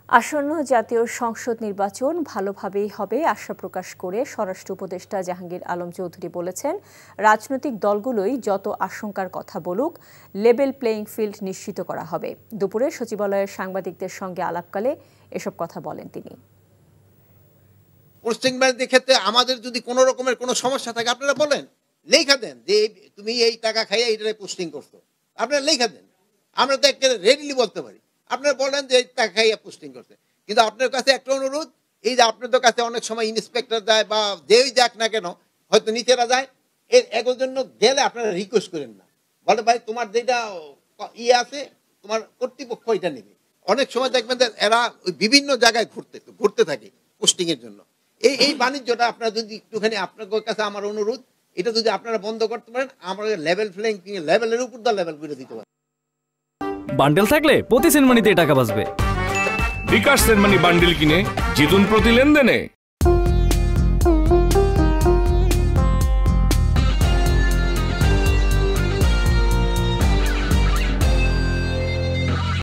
আসন্ন জাতীয় সংসদ নির্বাচন ভালোভাবেই হবে আশা প্রকাশ করে স্বরাষ্ট্র উপদেষ্টা জাহাঙ্গীর আলম চৌধুরী বলেছেন, রাজনৈতিক দলগুলোই যত আশঙ্কার কথা বলুক, লেভেল প্লেইং ফিল্ড নিশ্চিত করা হবে। দুপুরে সচিবালয়ের সাংবাদিকদের সঙ্গে আলাপকালে এসব কথা বলেন তিনি। পোস্টিং ব্যাংকের ক্ষেত্রে আমাদের যদি কোনো রকমের কোনো সমস্যা থাকে আপনারা বলেন, লেখা দেন যে তুমি এই টাকা খাইয়া এইটারে পোস্টিং করছো, আপনারা লেখা দেন, আমরা তো একটা রেডিলি বলতে পারি। আপনারা বলেন যে এই টাকা খাইয়া পোস্টিং করছে, কিন্তু আপনার কাছে একটা অনুরোধ, এই যে আপনাদের কাছে অনেক সময় ইন্সপেক্টর যায় বা যেই যাক না কেন, হয়তো নিচেরা যায়, এর এগুলোর জন্য গেলে আপনারা রিকোয়েস্ট করেন না, বলে ভাই তোমার যেটা ইয়ে আছে তোমার কর্তৃপক্ষ এটা নেবে। অনেক সময় দেখবেন যে এরা ওই বিভিন্ন জায়গায় ঘুরতে থাকে পোস্টিং এর জন্য। এই বাণিজ্যটা আপনারা যদি একটুখানি, আপনাদের কাছে আমার অনুরোধ, এটা যদি আপনারা বন্ধ করতে পারেন, আমরা লেভেল প্লেইং লেভেলের উপর দা লেভেল করে দিতে পারি। বান্ডেল থাকলে প্রতি সেনমানিতে টাকা বাঁচবে। বিকাশ সেনমানি বান্ডেল কিনে জিতুন প্রতি লেনদেনে।